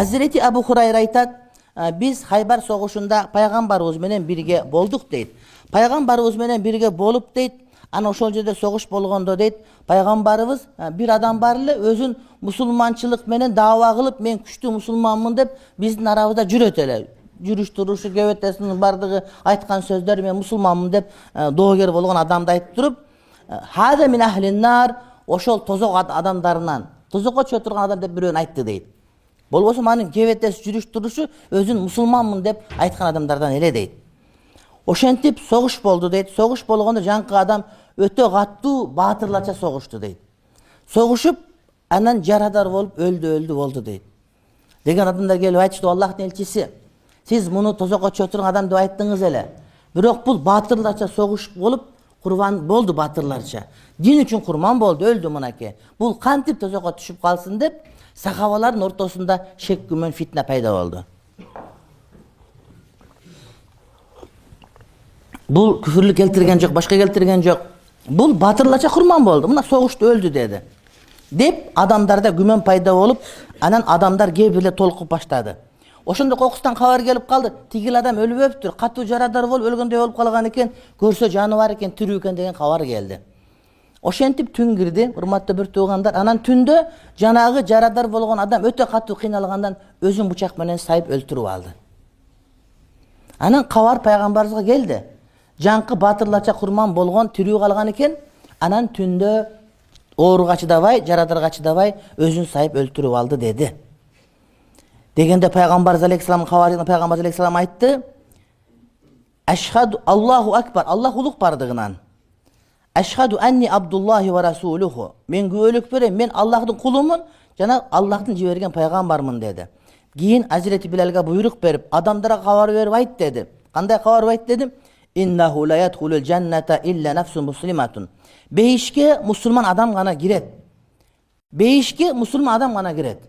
Hazreti Abu Hurayra aytат, biz Haybar soğuşunda paygambarыбыз менен birge bolduk deyt. Paygambarыбыз менен birge bolup deyt, ana ошол жерде soğuş болгондо deyt, paygambarыбыз bir adam бар эле өзүн мусулманчылык менен дава кылып, мен күчтүү мусулманмын деп биздин арабызда жүрөт эле. Жүрүш турушу, кебетесинин бардыгы, айткан сөздөр мен мусулманмын деп доогер болгон адамды айтып туруп, хада мин ахлин нар, ошол тозок адамдарынан, тозокко түшө турган адам деп бирөөнү айтты дейт. Болбосо анын кебетеси, жүрүш турушу өзүн мусулманмын деп айткан адамдардан эле дейт. Ошентип согуш болду дейт. Согуш болгондо жаңкы адам өтө каттуу баатырларча согушту дейт. Согушуп, анан жарадар болуп өлдү болду дейт. Деген адамдар келип айтышты, Аллахтын элчиси, сиз муну тозокко түшө турган адам деп айттыңыз эле. Бирок бул баатырларча согуш болуп, курбан болду баатырларча. Дин үчүн курман болду, өлдү мынакей. Бул кантип тозокко түшүп калсын деп сахабалардын ортосунда шек, күмөн, фитна пайда болду. Бул күфүрлүк келтирген жок, башка келтирген жок. Бул батырларча курман болду. Мына согушту өлдү деди. Деп адамдарда күмөн пайда болуп, анан адамдар кээ бирле толкуп баштады. Ошондо кокустан кабар келип калды. Тигил адам өлбөптүр, катуу жарадар болуп өлгөндөй болуп калган экен, көрсө жаны бар экен, тирүү экен деген кабар келди. Ошентип түн кирди, урматтуу бир туугандар. Анан түндө жанагы жарадар болгон адам өтө катуу кыйналгандан өзүн бучак менен сайып өлтүрүп алды. Анан кабар пайгамбарыбызга келди. Жаңкы батырларча курман болгон тирүү калган экен. Анан түндө ооруга чыдабай, жарадарга чыдабай өзүн сайып өлтүрүп алды деди. Дегенде пайгамбарыбыз алейхиссалам кабарында пайгамбарыбыз алейхиссалам айтты: "Ашхаду Аллаху акбар", Аллах улук бардыгынан. "Ашхаду анни Абдуллахи ва расулуху", мен күбөлүк берем, мен Аллахтын кулумун жана Аллахтын жиберген пайгамбармын деди. Кийин Hazreti Bilalга буйрук берип, адамдарга кабар берип айт деди. Кандай кабар айт деди? "Иннаху ла ядхулул жанната илля нафсун муслиматун". Бейишке мусулман адам гана кирет. Бейишке мусулман адам гана кирет.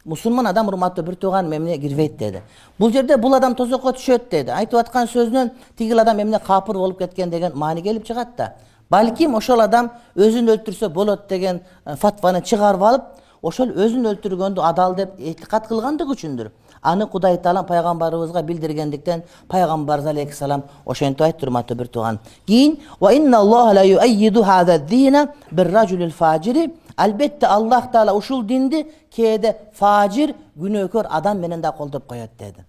Мусулман адам урматтуу бир тууган эмне кирбейт деди. Бул жерде бул адам тозокко түшөт деди. Айтып аткан сөзүнөн тигил адам эмне капыр болуп кеткен деген маани келип чыгат да. Балким ошол адам өзүн өлтүрсө болот деген фатваны чыгарып алып, ошол өзүн өлтүргөндү адал деп этикат кылгандык үчүндүр. Аны Кудай Таала пайгамбарыбызга билдиргендиктен пайгамбарыбыз алейхиссалам ошентип айтты, урматтуу бир тууган. Кийин "Ва инна Аллаха ла юайиду хаза дина бир-ражулил фажири", албетте Аллах Таала ушул динди кээде фажир, күнөөкөр адам менен да колдоп коёт деди.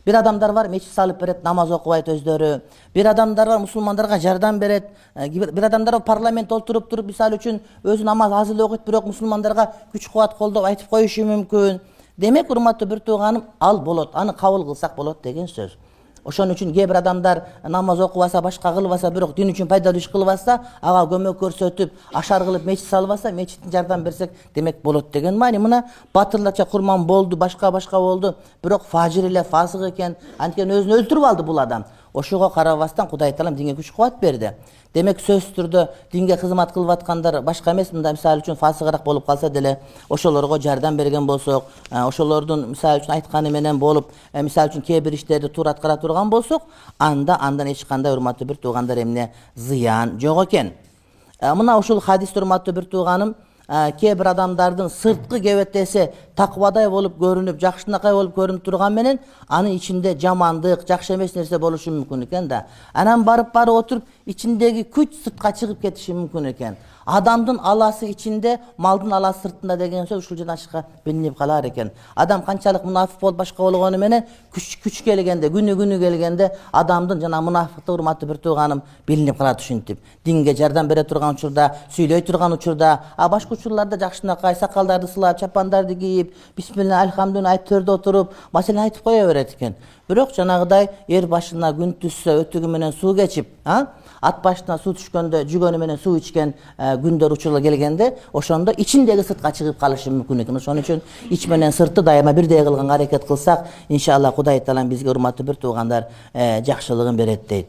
Bir adamlar var meçhit salıp beret, namaz okubayt özdörü. Bir adamlar var musulmanlarga jardam beret. Bir adamlar var parlament olturup misal üçün özü namaz hazırlı okuyup birok musulmanlarga güç kuvvat koldoп aytıp koyuşu mümkün. Demek urmatlı bir tuğanım al bolot, anı kabul kılsak bolot degen söz. Ошон үчүн кээ бир адамдар намаз окубаса, башка кылбаса, бирок дин үчүн пайдалуу иш кылбаса, ага көмөк көрсөтүп, ашар кылып мечит салбаса, мечиттин жардам берсек, демек болот деген маани. Мына батырларча курман болду, башка болду, бирок фажир эле, фасык экен, анткени өзүн өлтүрүп алды бул адам. Ошого карабастан Кудай Таалам динге күч кубат берди. Демек сөзсүз түрдө динге кызмат кылып аткандар башка эмес, мында мисалы үчүн фасыгыраак болуп калса деле, ошолорго жардам берген болсок, ошолордун мисалы үчүн айтканы менен болуп, мисалы үчүн кээ бир иштерди туура аткара турган болсок, андан эч кандай урматтуу бир туугандар эмне зыян жок экен. Мына ушул хадисте урматтуу бир тууганым, кээ бир адамдардын сырткы кебетеси таквадай болуп көрүнүп, жакшынакай болуп көрүнүп турган менен, анын ичинде жамандык, жакшы эмес нерсе болушу мүмкүн экен да. Анан барып отуруп, ичиндеги күч сыртка чыгып кетиши мүмкүн экен. Адамдын аласы ичинде, малдын аласы сыртында деген сөз ушул жерден ашыкка билинип калар экен. Адам канчалык мунафик болуп башка болгону менен күч келгенде, күнү келгенде адамдын жана мунафиктыгы урматтуу бир тууганым билинип калат ушинтип. Динге жардам бере турган учурда, сүйлөй турган учурда, башка учурларда жакшынакай сакалдарды сылап, чапандарды кийип, бисмилла, альхамдулилла айтып төрдө отуруп, маселени айтып кое берет экен. Бирок жанагыдай эр башына күн түссө, өтүгү менен суу кечип, ат башына суу түшкөндө жүгөнү менен суу ичкен күндөр учурлар келгенде, ошондо ичиндеги сыртка чыгып калышы мүмкүн экен. Ошон үчүн ич менен сыртты дайыма бирдей кылганга аракет кылсак, иншалла Кудай Таалам бизге урматтуу бир туугандар жакшылыгын берет дейт.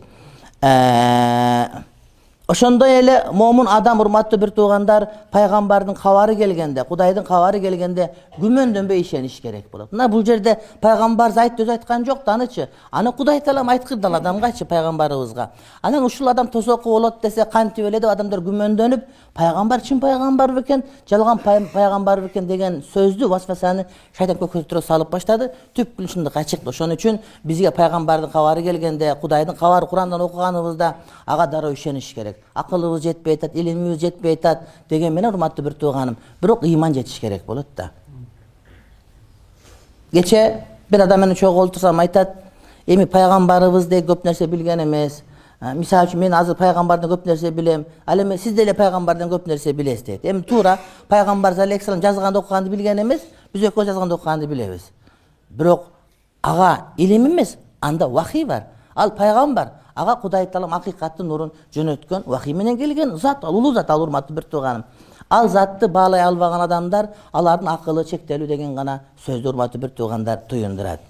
Ошондой эле момун адам, урматтуу бир туугандар, пайгамбардын кабары келгенде, Кудайдын кабары келгенде күмөндөнбөй ишениш керек болот. Мына бул жерде пайгамбар Зайд өзү айткан жок да, анычы. Аны Кудай таалам айткырды адамгачы, пайгамбарыбызга. Анан ушул адам тосоку болот десе кантип эле деп адамдар күмөндөнүп, пайгамбар чын пайгамбар бекен, жалган пайгамбар бекен деген сөздү, васвасаны шайтан көкөтүрө салып баштады. Түп чындыкка чыкты. Ошон үчүн бизге пайгамбардын кабары келгенде, Кудайдын кабары Курандан окуганыбызда ага дароо ишениш керек. Акылыбыз жетпей атат, илимибиз жетпей атат деген менен, урматтуу бир тууганым, бирок ыйман жетиш керек болот да. Кече бир адам менен чогуу олтурсам айтат, эми пайгамбарыбыз деги көп нерсе билген эмес. Мисалы үчүн мен азыр пайгамбардан көп нерсе билем, ал эми сиз деле пайгамбардан көп нерсе билесиз дейт. Эми туура пайгамбар алейхиссалам жазганды окуганды билген эмес, биз экөөбүз жазганды окуганды билебиз. Бирок ага илим эмес, анда вахий бар. Ал пайгамбар, ага Кудай таалам акыйкаттын нурун жөнөткөн, вахий менен келген зат, ал улуу зат, ал урматтуу бир тууганым. Ал затты баалай албаган адамдар, алардын акылы чектелүү деген гана сөздү, урматтуу бир туугандар, туюндурат.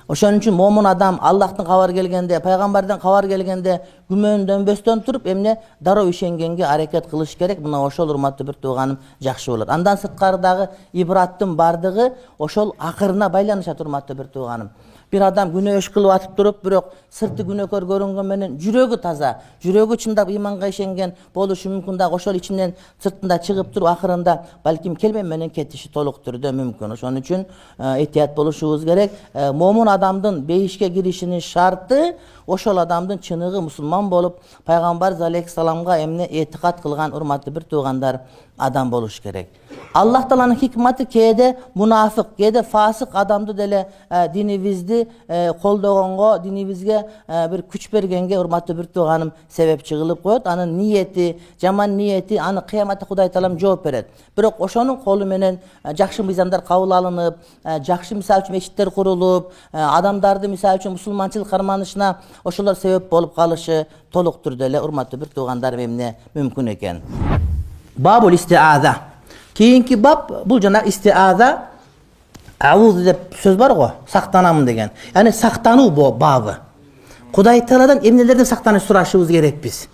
Ошон үчүн момун адам Аллахтын кабары келгенде, пайгамбардан кабар келгенде күмөндөнбөстөн туруп эмне дароо ишенгенге аракет кылыш керек. Мына ошол, урматтуу бир тууганым, жакшы болот. Андан сырткарыдагы ибраттын бардыгы ошол акырына байланышат, урматтуу бир тууганым. Bir adam günah iş kılıp atıp durup, bирок sırtı günahkor görüngen menen жүрөгү таза, жүрөгү чындап ыйманга ишенген болушу мүмкүн да, ошол ичинен сыртында чыгып туруп акырында балким келме менен кетиши толук түрдө мүмкүн. Ошон үчүн этият болушубуз керек. Момун адамдын бейишке киришинин шарты ошол адамдын чыныгы мусулман болуп, пайгамбар алейхиссаламга эмне этикат кылган, урматтуу бир туугандар, адам болуш керек. Аллах Тааланын хикматы кээде мунафык, кээде фасык адамды деле динибизди колдогонго, динибизге бир күч бергенге, урматтуу бир тууганым, себепчи кылып коет. Анын ниети, жаман ниети, аны кыяматта Кудай Таалам жооп берет. Бирок ошонун колу менен жакшы мыйзамдар кабыл алынып, жакшы мисалы үчүн мечиттер курулуп, адамдарды мисалы үчүн мусулманчылык карманышына ошолор себеп болуп калышы толук түрдө эле, урматтуу бир туугандар, эмне мүмкүн экен. Бабул истиаза. Кийинки баб бул жана истиаза, ауз деп сөз бар го, сактанамын деген. Яни сактануу бабы. Кудай Тааладан эмнелерден сактаныш сурашыбыз керек биз.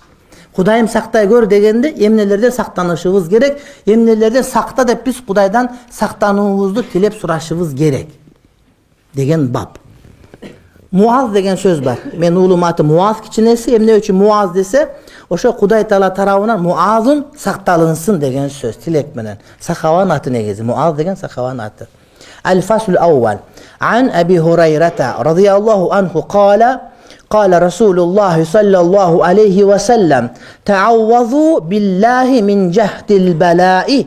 Кудайым сактай көр дегенде эмнелерден сактанышыбыз керек, эмнелерден сакта деп биз Кудайдан сактануубузду тилеп сурашыбыз керек деген баб. Муаз деген сөз бар. Мен уулум аты Муаз кичинеси, эмне үчүн Муаз десе, ошо Кудай Таала тарабынан Муазун сакталынсын деген сөз, тилек менен. Сахабанын аты негизи, Муаз деген сахабанын аты. Аль-фаслul awwal. An Abi Hurayrata radhiyallahu anhu qala قال رسول الله صلى الله عليه وسلم تعوذوا بالله من جهد البلاء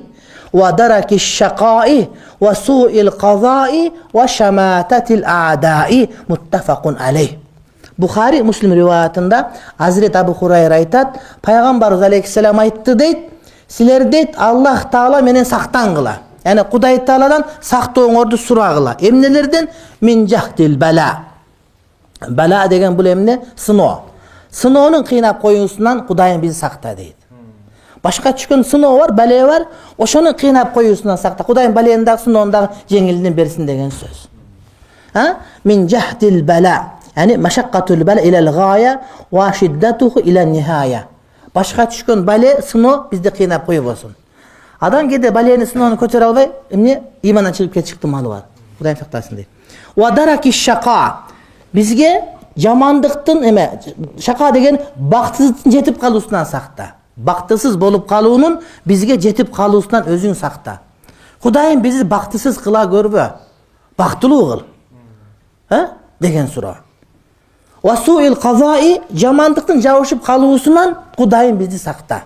ودرك الشقاء وسوء القضاء وشماتة الأعداء متفق عليه. Bukhari Muslim rivayatında Hazreti Abu Hurayra aytat, Peygamberimiz Aleyhisselam aytты дейт, силер дейт Аллах Таала менен сактангыла. Yani Кудай Тааладан сактооңорду сурагыла. Эмнелерден? Min jahdil bala. Bala деген бул эмне? Сыноо. Сыноонун кыйнап коюусунан Кудайым бизди сакта дейт. Башка түшкөн сыноо бар, бале бар, ошонун кыйнап коюусунан сакта. Кудайым баленин дагы сыноонун дагы жеңилден берсин деген сөз. Min jahdil bala. Yani maşakkatul bala ilal gaya wa şiddatuhu ila nihaya. Başka түшкөн бале, сыноо бизди кыйнап коюп болсун. Адам кээде балени сыноону көтөрө албай, эмне? Имандан чыгып кетиштин малы бар. Кудайым сактасын дейт. Wa daraki shaqa. Бизге жамандыктын эме, шака деген бактысыздын жетип калуусунан сакта. Бактысыз болуп калуунун бизге жетип калуусунан өзүң сакта. Кудайым бизди бактысыз кыла көрбө. Бактылуу кыл. Деген суроо. Васуил казаи, жамандыктын жабышып калуусунан Кудайым бизди сакта.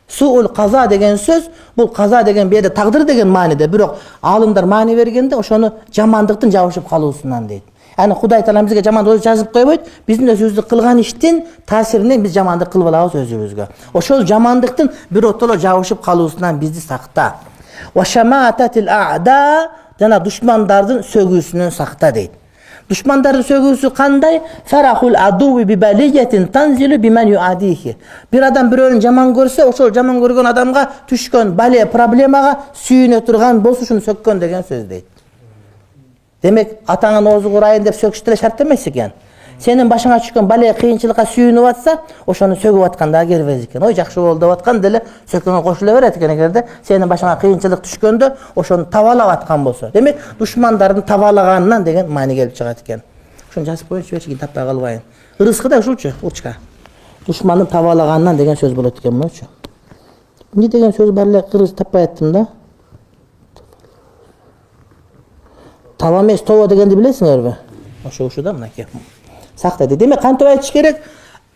Суул каза деген сөз, бул каза деген бу жерде тагдыр деген мааниде, бирок аалымдар маани бергенде ошону жамандыктын жабышып калуусунан дейт. Yani Кудай Таалам бизге жамандык өзү жазып койбойт, биздин өзүбүздү кылган иштин таасиринен биз жамандык кылып алабыз өзүбүзгө. Ошол жамандыктын биротоло жабышып калуусунан бизди сакта. Ва шамататил а'да, жана душмандардын сөгүүсүнөн сакта дейт. Душмандардын сөгүүсү кандай? Фарахул адуви би балиятин танзилу бимен юадихи. Бир адам бирөөнү жаман көрсө, ошол жаман көргөн адамга түшкөн бале, проблемага сүйүнө турган болсо ушуну сөккөн деген сөз дейт. Demek atağın oğuzu kurayın deyip söküştüre şart demez eкен. Senin başına çıkan balaya kıyınçılıkka sүйünüp atsa, oşonu sögüp atkanda gervez eken. Oy jakşı boldu dep atkan dili söküngө koşula beret eken egerde senin başına kıyınçılık düşkөндө oşonu tavalap atkan bolsa. Demek düşmandardын tavalaганынан деген mani gelip çıgat eken. Şunu жазып koyunçu beçi tapпай kalbayın. Rızkı da uşulçu, urçka. Düşmanın tavalaganından деген söz bolot eken moçu. Ne деген söz barla kırız tapпай attım da. Tava emas, tova degенди билесиңерби? Ошо мына ке. Сактайды. Демек кантип айтыш керек?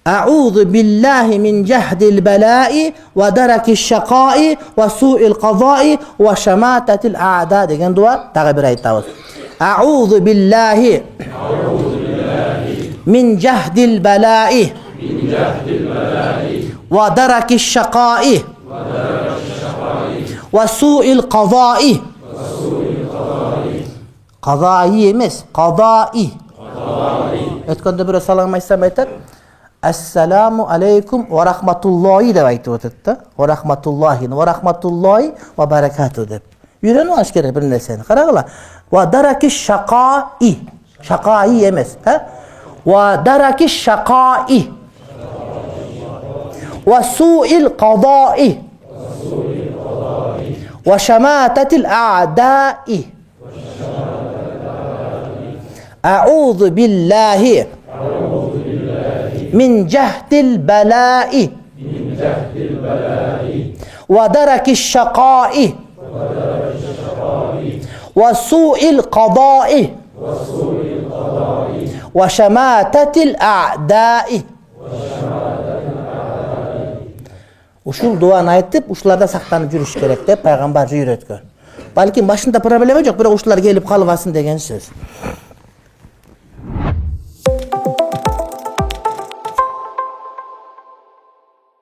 Аузу биллахи мин жахдил балаи ва даракиш шакаи ва суил казаи ва шамататил аъда деген дуа дагы бир айтабыз. Аузу биллахи мин жахдил балаи ва даракиш шакаи ва суил казаи. Qadai emas, qadai. Aytganda bir salam aytsam aytar. Assalamu alaykum va rahmatullohi deb aytib o'tadi-da. Va rahmatullohi, va rahmatullohi va barakatuh deb. Yurani olish kerak bir narsani. Qaranglar. Va darakish shaqai. Shaqai emas, ha? Va darakish shaqai. Va su'il qadai. Va shamatatil a'da'i. A'udhu billahi min jahdil bala'i wa darakis shaqa'i wa su'il qada'i wa shamatatil a'da'i. Uşul duanı aytıp, uşlarda saklanıp yürüyüş gerek dep Peygamber öğretken. Balki başında problemi yok, bir uşlar gelip kalıvasın degen söz.